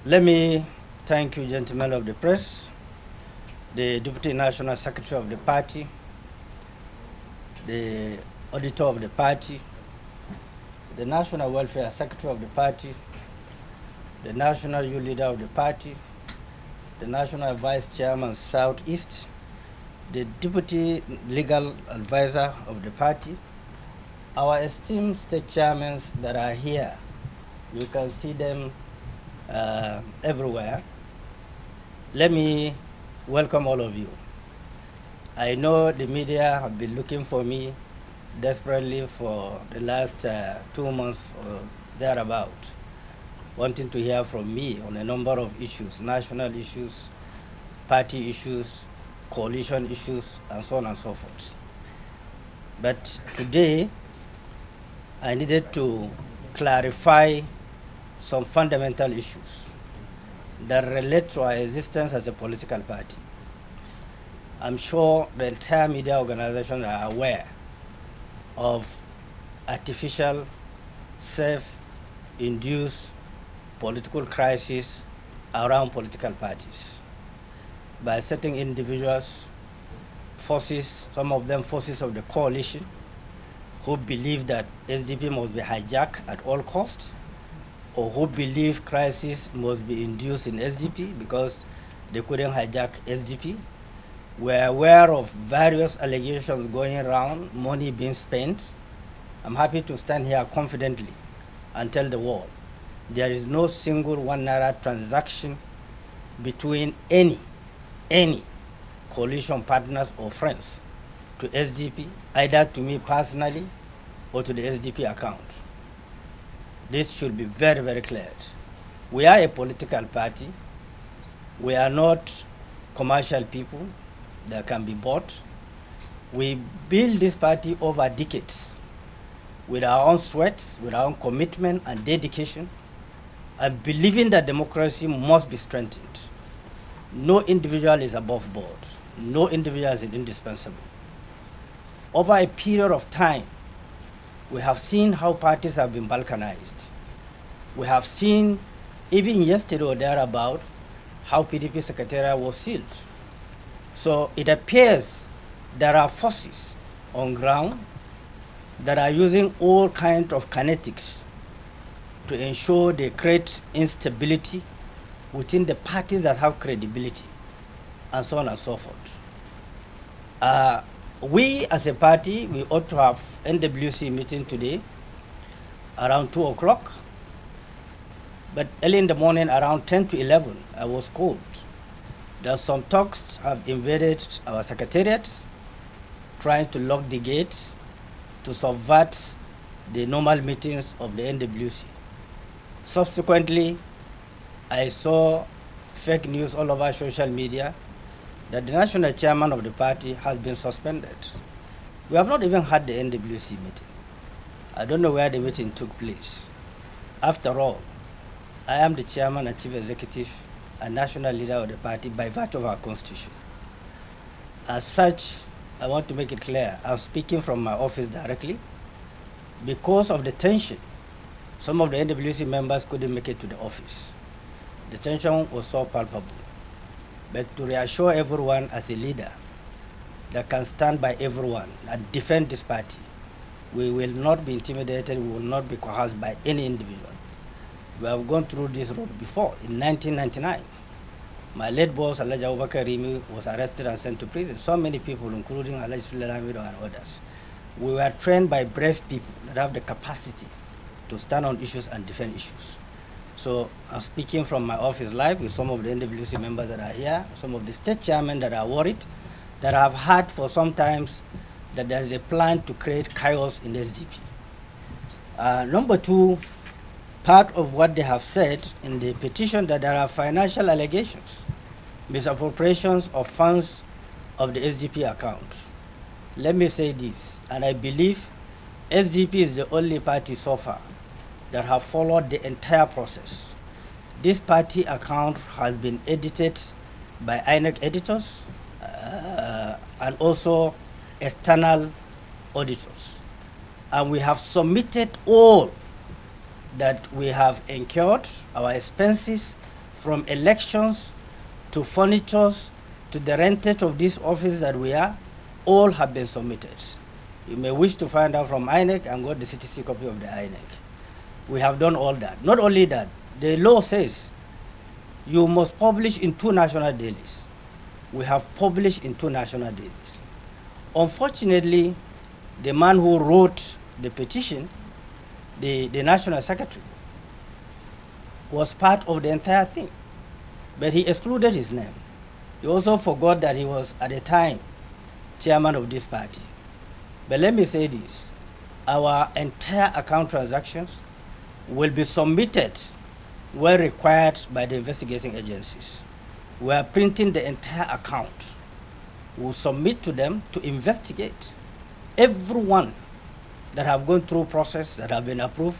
Let me thank you, gentlemen of the press, the Deputy National Secretary of the party, the auditor of the party, the National Welfare Secretary of the party, the National Youth Leader of the party, the National Vice Chairman Southeast, the Deputy Legal Advisor of the party, our esteemed state chairmen that are here. You can see them everywhere. Let me welcome all of you. I know the media have been looking for me desperately for the last 2 months or thereabout, wanting to hear from me on a number of issues, national issues, party issues, coalition issues, and so on and so forth. But today, I needed to clarify some fundamental issues that relate to our existence as a political party. I'm sure the entire media organizations are aware of artificial, self-induced political crisis around political parties by certain individuals, forces, some of them forces of the coalition, who believe that SDP must be hijacked at all costs, or who believe crisis must be induced in SDP because they couldn't hijack SDP. We're aware of various allegations going around, money being spent. I'm happy to stand here confidently and tell the world there is no single ₦1 transaction between any coalition partners or friends to SDP, either to me personally or to the SDP account. This should be very, very clear. We are a political party. We are not commercial people that can be bought. We built this party over decades with our own sweat, with our own commitment and dedication, and believing that democracy must be strengthened. No individual is above board. No individual is indispensable. Over a period of time, we have seen how parties have been balkanized. We have seen, even yesterday or thereabout, how PDP secretariat was sealed. So it appears there are forces on ground that are using all kinds of kinetics to ensure they create instability within the parties that have credibility, and so on and so forth. We as a party, we ought to have NWC meeting today around 2 o'clock. But early in the morning, around 10 to 11, I was called that some talks have invaded our secretariats, trying to lock the gates to subvert the normal meetings of the NWC. Subsequently, I saw fake news all over social media that the national chairman of the party has been suspended. We have not even had the NWC meeting. I don't know where the meeting took place. After all, I am the chairman and chief executive and national leader of the party by virtue of our constitution. As such, I want to make it clear, I'm speaking from my office directly. Because of the tension, some of the NWC members couldn't make it to the office. The tension was so palpable. But to reassure everyone as a leader that can stand by everyone and defend this party, we will not be intimidated, we will not be coerced by any individual. We have gone through this road before. In 1999, my late boss, Alhaji Abubakar Rimi, was arrested and sent to prison. So many people, including Alhaji Sulaiman and others. We were trained by brave people that have the capacity to stand on issues and defend issues. So I'm speaking from my office live with some of the NWC members that are here, some of the state chairmen that are worried, that have heard for some times that there is a plan to create chaos in SDP. Number two, part of what they have said in the petition that there are financial allegations, misappropriations of funds of the SDP account. Let me say this, and I believe SDP is the only party so far that have followed the entire process. This party account has been edited by INEC editors and also external auditors. And we have submitted all that we have incurred, our expenses from elections to furnitures to the rentage of this office that we are, all have been submitted. You may wish to find out from INEC and got the CTC copy of the INEC. We have done all that. Not only that, the law says you must publish in 2 national dailies. We have published in 2 national dailies. Unfortunately, the man who wrote the petition, the national secretary, was part of the entire thing, but he excluded his name. He also forgot that he was, at the time, chairman of this party. But let me say this, our entire account transactions will be submitted where required by the investigating agencies. We are printing the entire account. We'll submit to them to investigate. Everyone that have gone through process that have been approved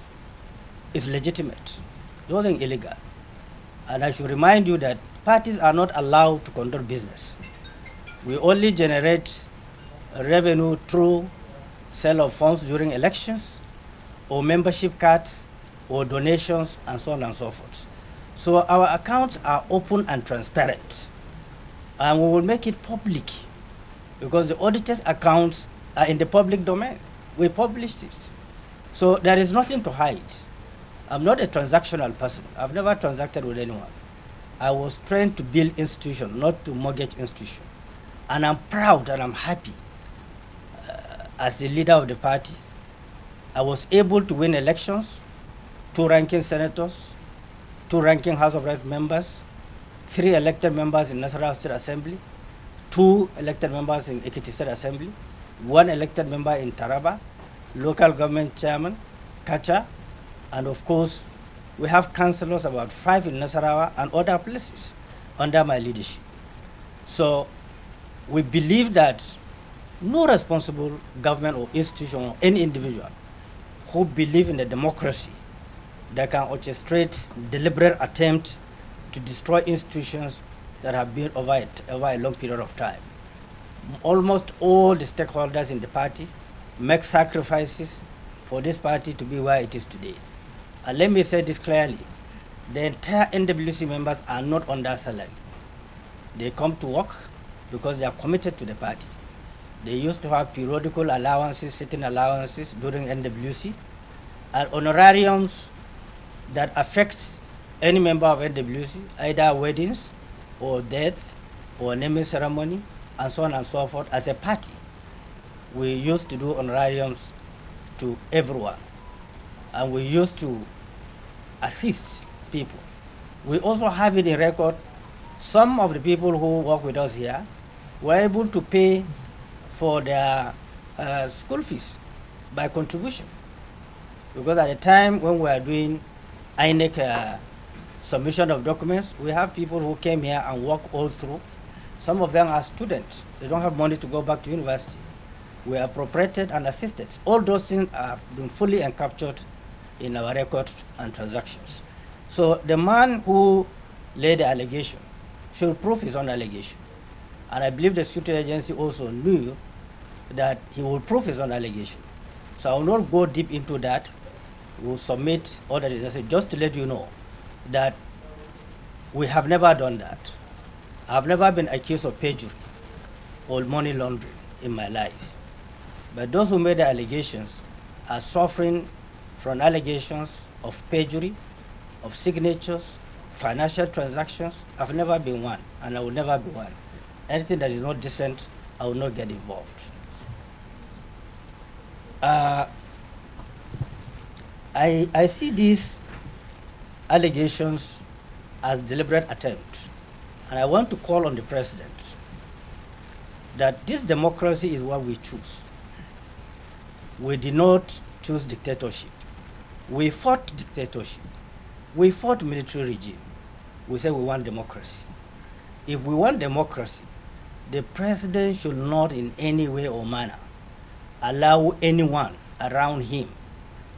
is legitimate, nothing illegal. And I should remind you that parties are not allowed to conduct business. We only generate revenue through sale of funds during elections, or membership cards, or donations, and so on and so forth. So our accounts are open and transparent, and we will make it public because the auditor's accounts are in the public domain. We publish this. So there is nothing to hide. I'm not a transactional person. I've never transacted with anyone. I was trained to build institutions, not to mortgage institutions. And I'm proud and I'm happy as the leader of the party. I was able to win elections, 2 ranking senators, 2 ranking House of Reps members, 3 elected members in Nasarawa State Assembly, 2 elected members in Ekiti State Assembly, 1 elected member in Taraba, local government chairman, Kacha, and of course, we have councillors, about 5 in Nasarawa and other places under my leadership. So we believe that no responsible government or institution or any individual who believe in the democracy that can orchestrate deliberate attempt to destroy institutions that have been over a long period of time. Almost all the stakeholders in the party make sacrifices for this party to be where it is today. And let me say this clearly, the entire NWC members are not under salary. They come to work because they are committed to the party. They used to have periodical allowances, sitting allowances during NWC, and honorariums that affects any member of NWC, either weddings or death or naming ceremony, and so on and so forth. As a party, we used to do honorariums to everyone, and we used to assist people. We also have it in record, some of the people who work with us here were able to pay for their school fees by contribution. Because at the time when we were doing INEC submission of documents, we have people who came here and worked all through. Some of them are students. They don't have money to go back to university. We are appropriated and assisted. All those things have been fully encaptured in our records and transactions. So the man who laid the allegation should prove his own allegation. And I believe the security agency also knew that he will prove his own allegation. So I will not go deep into that. We'll submit all that is necessary just to let you know that we have never done that. I've never been accused of perjury or money laundering in my life. But those who made the allegations are suffering from allegations of perjury, of signatures, financial transactions. I've never been one, and I will never be one. Anything that is not decent, I will not get involved. I see these allegations as deliberate attempt, and I want to call on the president that this democracy is what we choose. We did not choose dictatorship. We fought dictatorship. We fought military regime. We said we want democracy. If we want democracy, the president should not in any way or manner allow anyone around him,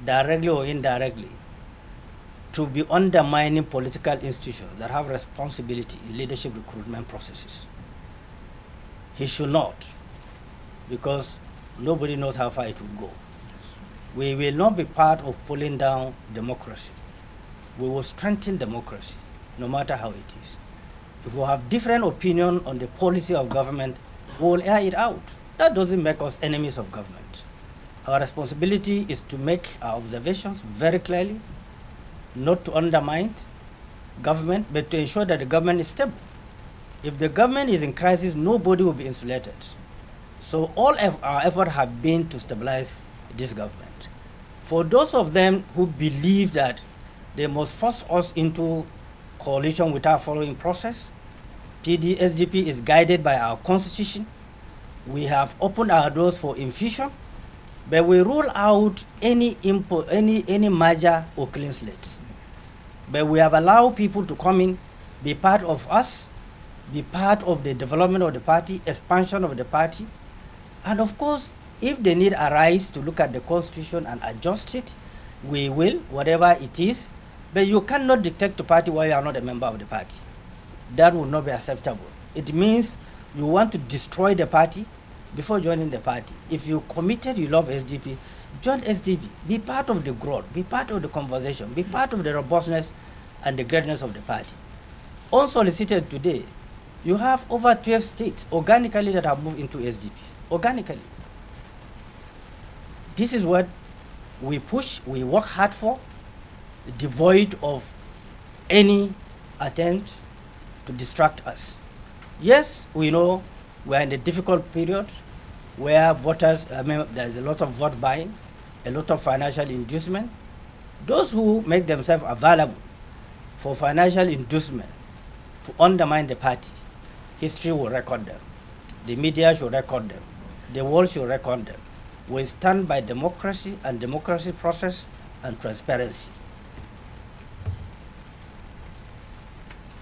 directly or indirectly, to be undermining political institutions that have responsibility in leadership recruitment processes. He should not, because nobody knows how far it will go. We will not be part of pulling down democracy. We will strengthen democracy. no matter how it is. If we have different opinion on the policy of government, we will air it out. That doesn't make us enemies of government. Our responsibility is to make our observations very clearly, not to undermine government, but to ensure that the government is stable. If the government is in crisis, nobody will be insulated. So all of our efforts have been to stabilize this government. For those of them who believe that they must force us into coalition without following process, SDP is guided by our constitution. We have opened our doors for infusion, but we rule out any merger or clean slates. But we have allowed people to come in, be part of us, be part of the development of the party, expansion of the party. And of course, if the need arises to look at the constitution and adjust it, we will, whatever it is. But you cannot dictate to party while you are not a member of the party. That would not be acceptable. It means you want to destroy the party before joining the party. If you committed, you love SDP, join SDP. Be part of the growth, be part of the conversation, be part of the robustness and the greatness of the party. Unsolicited today, you have over 12 states organically that have moved into SDP, organically. This is what we push, we work hard for, devoid of any attempt to distract us. Yes, we know we're in a difficult period where voters, there's a lot of vote buying, a lot of financial inducement. Those who make themselves available for financial inducement to undermine the party, history will record them. The media should record them. The world should record them. We stand by democracy and democracy process and transparency.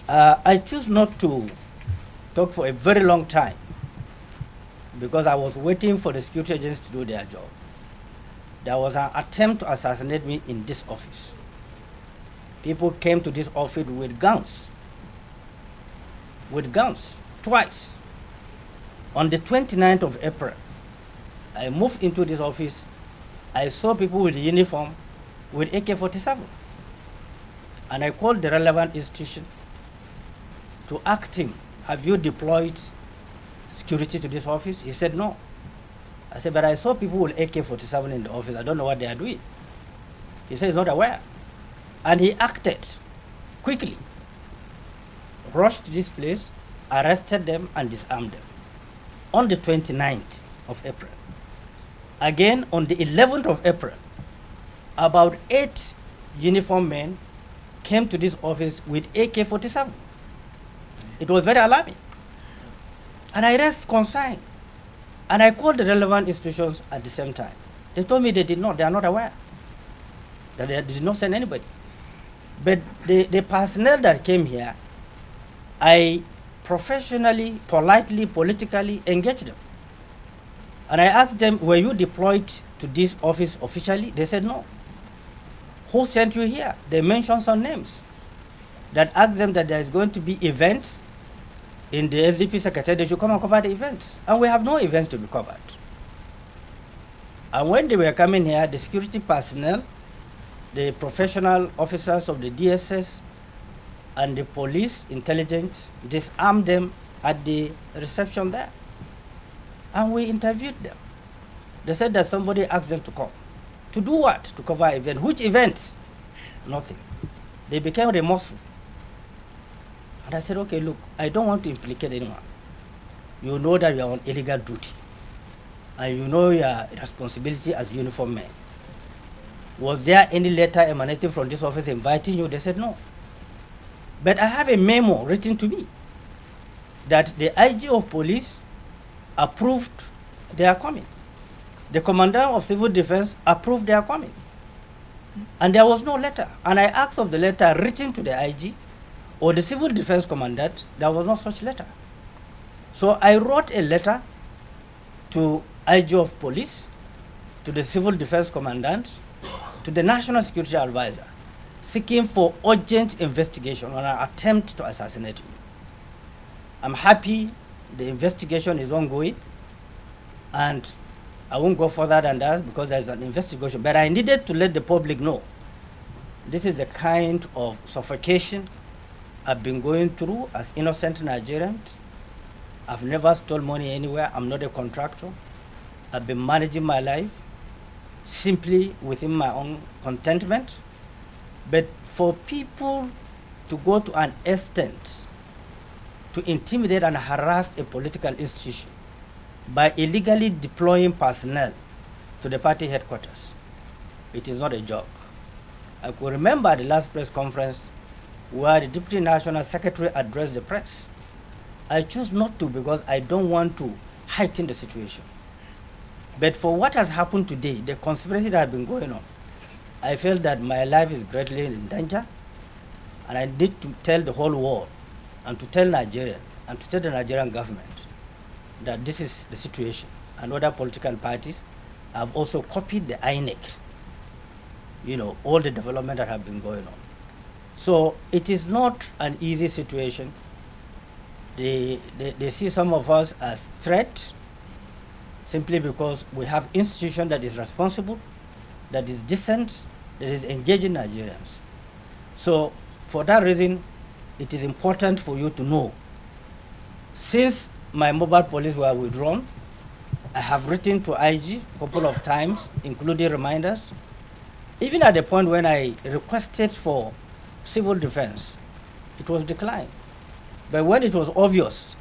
I choose not to talk for a very long time because I was waiting for the security agents to do their job. There was an attempt to assassinate me in this office. People came to this office with guns, twice. On the 29th of April, I moved into this office. I saw people with uniform with AK-47. And I called the relevant institution to ask him, have you deployed security to this office? He said no. I said, but I saw people with AK-47 in the office. I don't know what they are doing. He said he's not aware. And he acted quickly, rushed to this place, arrested them and disarmed them on the 29th of April. Again, on the 11th of April, about 8 uniformed men came to this office with AK-47. It was very alarming. And I raised concern. And I called the relevant institutions at the same time. They told me they are not aware, that they did not send anybody. But the personnel that came here, I professionally, politely, politically engaged them. And I asked them, were you deployed to this office officially? They said no. Who sent you here? They mentioned some names that asked them that there is going to be events in the SDP secretariat. They should come and cover the events. And we have no events to be covered. And when they were coming here, the security personnel, the professional officers of the DSS and the police intelligence disarmed them at the reception there. And we interviewed them. They said that somebody asked them to come. To do what? To cover an event. Which event? Nothing. They became remorseful. And I said, okay, look, I don't want to implicate anyone. You know that you are on illegal duty. And you know your responsibility as uniformed men. Was there any letter emanating from this office inviting you? They said no. But I have a memo written to me that the IG of police approved their coming. The commandant of civil defense approved their coming. And there was no letter. And I asked of the letter written to the IG or the civil defense commandant, there was no such letter. So I wrote a letter to IG of police, to the civil defense commandant, to the national security advisor, seeking for urgent investigation on an attempt to assassinate me. I'm happy the investigation is ongoing, and I won't go further than that because there's an investigation, but I needed to let the public know this is the kind of suffocation I've been going through as innocent Nigerians. I've never stolen money anywhere. I'm not a contractor. I've been managing my life simply within my own contentment. But for people to go to an extent to intimidate and harass a political institution by illegally deploying personnel to the party headquarters, it is not a joke. I could remember the last press conference where the Deputy National Secretary addressed the press. I choose not to because I don't want to heighten the situation. But for what has happened today, the conspiracy that has been going on, I felt that my life is greatly in danger, and I need to tell the whole world and to tell Nigerians and to tell the Nigerian government that this is the situation. And other political parties have also copied the INEC, all the development that have been going on. So it is not an easy situation. They see some of us as threat simply because we have institution that is responsible, that is decent, that is engaging Nigerians. So for that reason, it is important for you to know, since my mobile police were withdrawn, I have written to IG a couple of times, including reminders. Even at the point when I requested for civil defense, it was declined. But when it was obvious,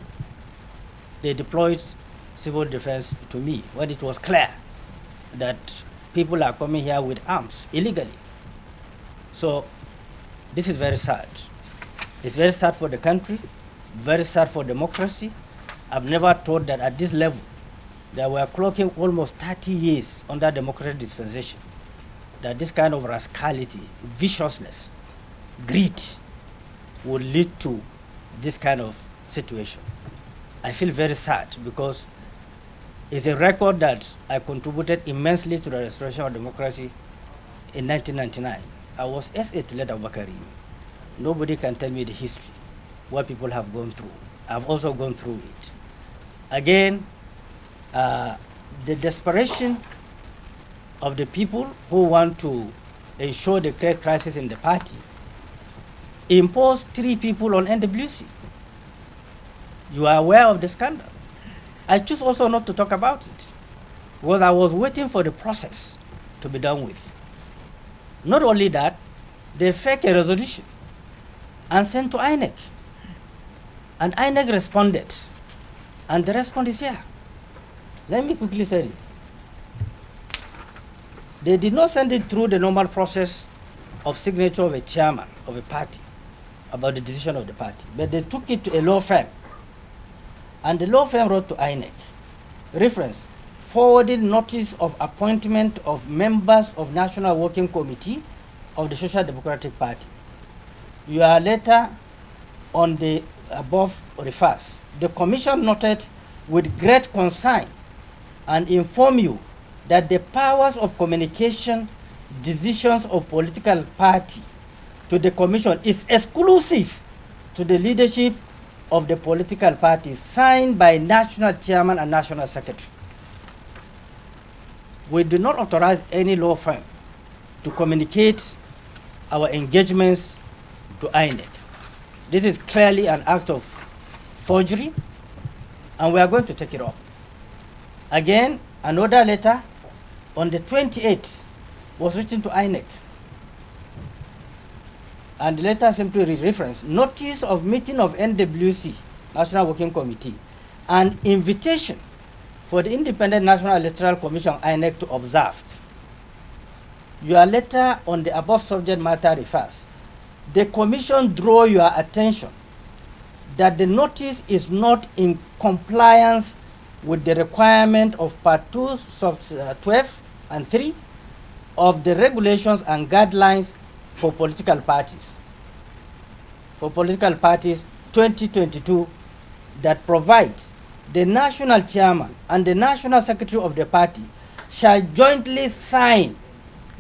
they deployed civil defense to me, when it was clear that people are coming here with arms illegally. So this is very sad. It's very sad for the country, very sad for democracy. I've never thought that at this level, that we are clocking almost 30 years under democratic dispensation, that this kind of rascality, viciousness, greed would lead to this kind of situation. I feel very sad because it's a record that I contributed immensely to the restoration of democracy in 1999. I was SA to Late Abubakar. Nobody can tell me the history, what people have gone through. I've also gone through it. Again, the desperation of the people who want to ensure the great crisis in the party imposed 3 people on NWC. You are aware of the scandal. I choose also not to talk about it because I was waiting for the process to be done with. Not only that, they faked a resolution and sent to INEC. And INEC responded. And the response is here. Let me quickly say it. They did not send it through the normal process of signature of a chairman of a party about the decision of the party, but they took it to a law firm. And the law firm wrote to INEC, reference, forwarded notice of appointment of members of National Working Committee of the Social Democratic Party. Your letter on the above refers. The commission noted with great concern and inform you that the powers of communication decisions of political party to the commission is exclusive to the leadership of the political party, signed by national chairman and national secretary. We do not authorize any law firm to communicate our engagements to INEC. This is clearly an act of forgery, and we are going to take it up. Again, another letter on the 28th was written to INEC. And the letter simply referenced notice of meeting of NWC, National Working Committee, and invitation for the Independent National Electoral Commission, INEC, to observe. Your letter on the above subject matter refers. The commission draw your attention that the notice is not in compliance with the requirement of Part 2, sub 12 and 3 of the regulations and guidelines for political parties. For political parties 2022 that provides the national chairman and the national secretary of the party shall jointly sign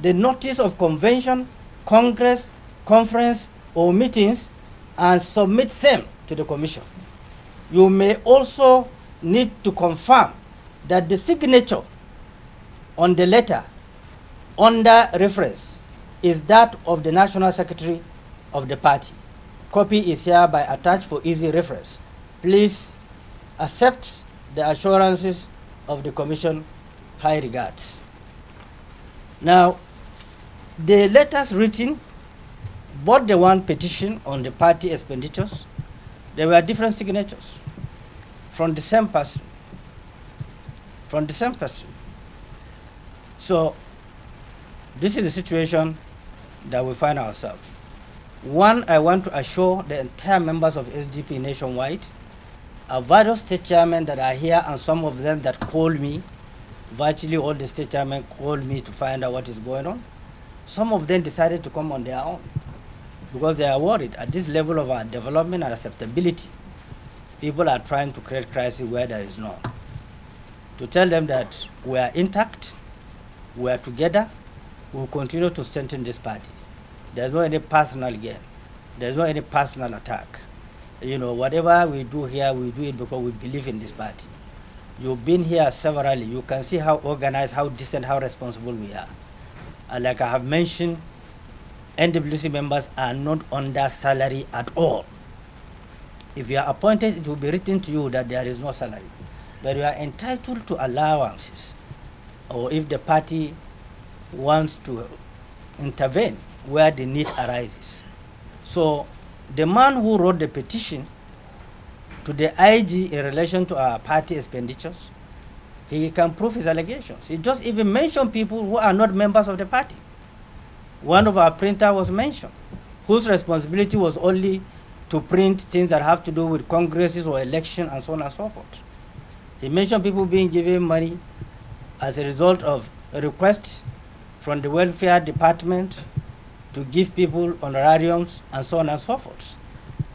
the notice of convention, congress, conference, or meetings and submit same to the commission. You may also need to confirm that the signature on the letter under reference is that of the national secretary of the party. Copy is hereby attached for easy reference. Please accept the assurances of the Commission. High regards. Now, the letters written, both the one petition on the party expenditures, there were different signatures from the same person. From the same person. So, this is the situation that we find ourselves. One, I want to assure the entire members of SDP nationwide, various state chairmen that are here and some of them that call me, virtually all the state chairmen call me to find out what is going on. Some of them decided to come on their own because they are worried at this level of our development and acceptability. People are trying to create crisis where there is none. To tell them that we are intact, we are together, we will continue to strengthen this party. There's no any personal gain. There's no any personal attack. You know, whatever we do here, we do it because we believe in this party. You've been here severally. You can see how organized, how decent, how responsible we are. And like I have mentioned, NWC members are not under salary at all. If you are appointed, it will be written to you that there is no salary. But you are entitled to allowances, or if the party wants to intervene where the need arises. So the man who wrote the petition to the IG in relation to our party expenditures, he can prove his allegations. He just even mentioned people who are not members of the party. One of our printers was mentioned, whose responsibility was only to print things that have to do with congresses or election and so on and so forth. He mentioned people being given money as a result of a request from the welfare department to give people honorariums and so on and so forth.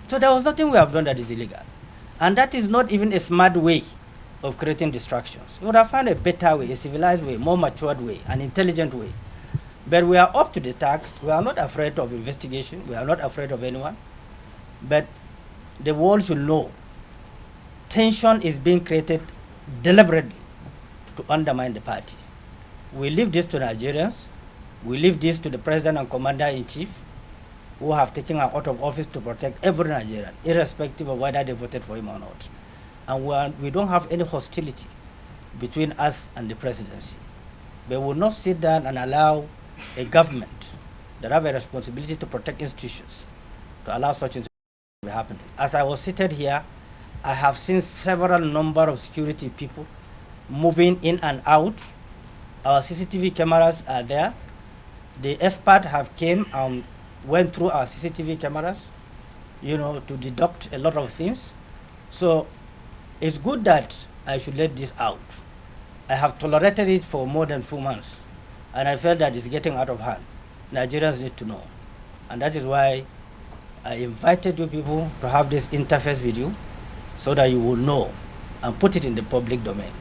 So there was nothing we have done that is illegal. And that is not even a smart way of creating distractions. We would have found a better way, a civilized way, more matured way, an intelligent way. But we are up to the task. We are not afraid of investigation. We are not afraid of anyone. But the world should know tension is being created deliberately to undermine the party. We leave this to Nigerians. We leave this to the President and Commander-in-Chief, who have taken our out of office to protect every Nigerian, irrespective of whether they voted for him or not. And we don't have any hostility between us and the presidency. But we will not sit down and allow a government that have a responsibility to protect institutions to allow such things to be happening. As I was seated here, I have seen several number of security people moving in and out. Our CCTV cameras are there. The experts have came and went through our CCTV cameras, you know, to deduct a lot of things. So it's good that I should let this out. I have tolerated it for more than 2 months, and I felt that it's getting out of hand. Nigerians need to know. And that is why I invited you people to have this interface video so that you will know and put it in the public domain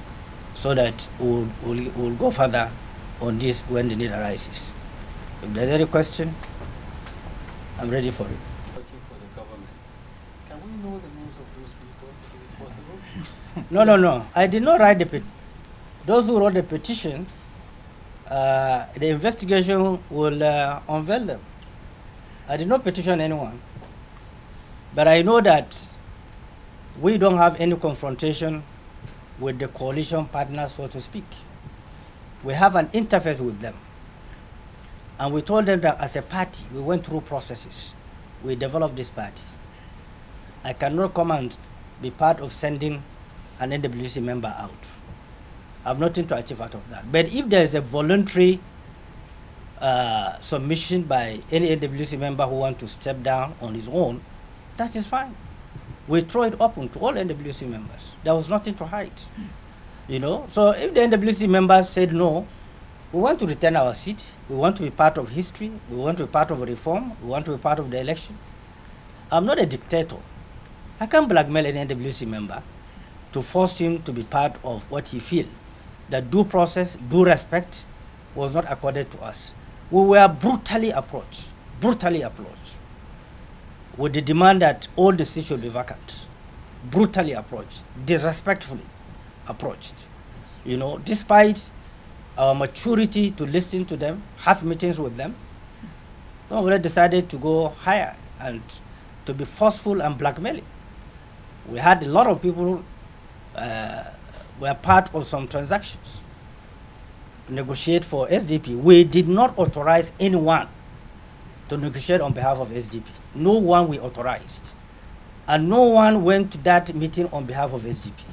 so that we'll go further on this when the need arises. If there's any question, I'm ready for it. Working for the government. Can we know the names of those people if it is possible? No. I did not write the petition. Those who wrote the petition, the investigation will unveil them. I did not petition anyone. But I know that we don't have any confrontation with the coalition partners, so to speak. We have an interface with them. And we told them that as a party, we went through processes. We developed this party. I cannot come and be part of sending an NWC member out. I have nothing to achieve out of that. But if there is a voluntary submission by any NWC member who wants to step down on his own, that is fine. We throw it open to all NWC members. There was nothing to hide. You know, so if the NWC members said no, we want to retain our seat, we want to be part of history, we want to be part of a reform, we want to be part of the election. I'm not a dictator. I can't blackmail an NWC member to force him to be part of what he feels. That due process, due respect was not accorded to us. We were brutally approached with the demand that all the seats should be vacant. Brutally approached, disrespectfully approached. You know, despite our maturity to listen to them, have meetings with them, we decided to go higher and to be forceful and blackmailing. We had a lot of people were part of some transactions to negotiate for SDP. We did not authorize anyone to negotiate on behalf of SDP. No one we authorized. And no one went to that meeting on behalf of SDP.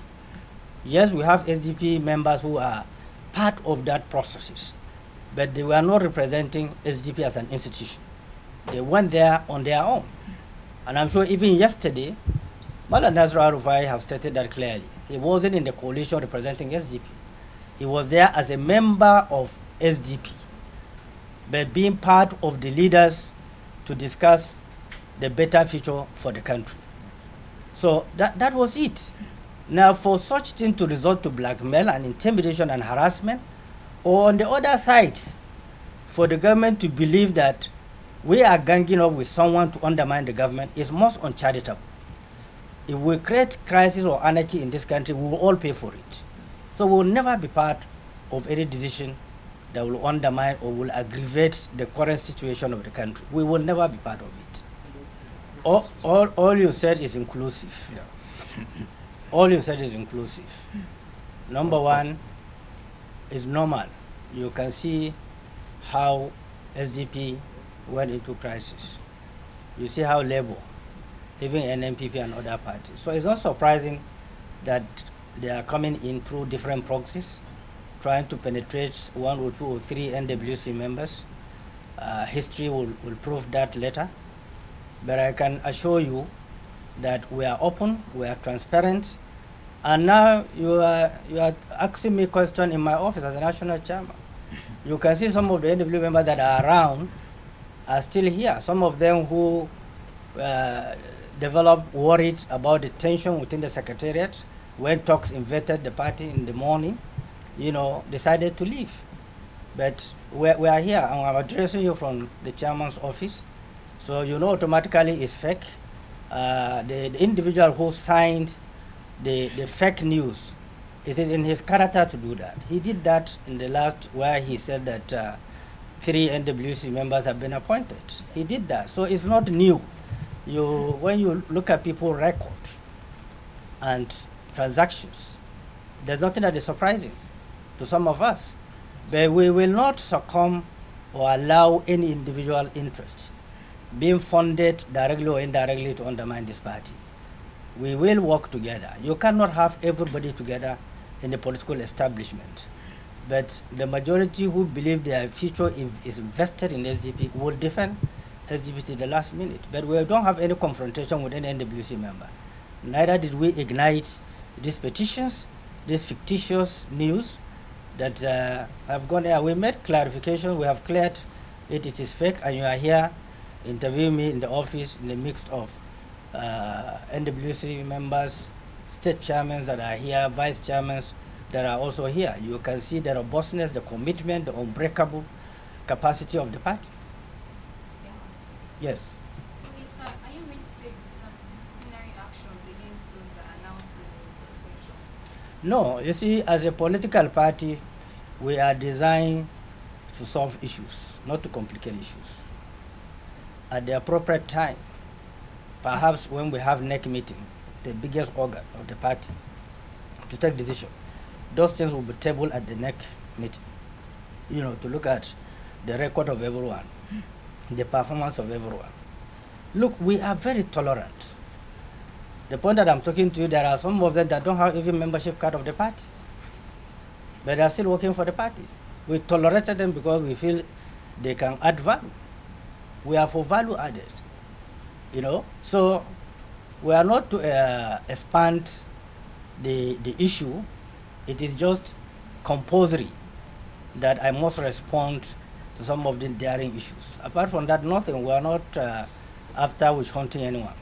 Yes, we have SDP members who are part of that processes, but they were not representing SDP as an institution. They went there on their own. And I'm sure even yesterday, Malam Nasra Rufai have stated that clearly. He wasn't in the coalition representing SDP. He was there as a member of SDP, but being part of the leaders to discuss the better future for the country. So that was it. Now, for such thing to result to blackmail and intimidation and harassment, or on the other side, for the government to believe that we are ganging up with someone to undermine the government is most uncharitable. If we create crisis or anarchy in this country, we will all pay for it. So we will never be part of any decision that will undermine or will aggravate the current situation of the country. We will never be part of it. All you said is inclusive. Yeah. All you said is inclusive. Number one is normal. You can see how SDP went into crisis. You see how Labour, even NNPP and other parties. So it's not surprising that they are coming in through different proxies, trying to penetrate 1 or 2 or 3 NWC members. History will prove that later. But I can assure you that we are open, we are transparent, and now you are asking me a question in my office as a national chairman. You can see some of the NW members that are around are still here. Some of them who developed worried about the tension within the secretariat when talks invaded the party in the morning, decided to leave. But we are here, and I'm addressing you from the chairman's office. So automatically it's fake. The individual who signed the fake news, is it in his character to do that? He did that in the last where he said that 3 NWC members have been appointed. He did that, so it's not new. When you look at people's record and transactions, there's nothing that is surprising to some of us. But we will not succumb or allow any individual interest being funded directly or indirectly to undermine this party. We will work together. You cannot have everybody together in the political establishment. But the majority who believe their future is invested in SDP will defend SDP to the last minute. But we don't have any confrontation with any NWC member. Neither did we ignite these petitions, these fictitious news that have gone there. We made clarification. We have cleared it. It is fake, and you are here interviewing me in the office in the midst of NWC members, state chairmen that are here, vice chairmen that are also here. You can see the robustness, the commitment, the unbreakable capacity of the party. Yes. Okay, sir, are you going to take disciplinary actions against those that announced the suspension? No, you see, as a political party, we are designed to solve issues, not to complicate issues. At the appropriate time, perhaps when we have next meeting, the biggest organ of the party, to take decision, those things will be tabled at the next meeting, to look at the record of everyone, the performance of everyone. Look, we are very tolerant. The point that I'm talking to you, there are some of them that don't have even membership card of the party, but they are still working for the party. We tolerated them because we feel they can add value. We are for value added, So we are not to expand the issue. It is just compulsory that I must respond to some of the daring issues. Apart from that, nothing. We are not after witch hunting anyone.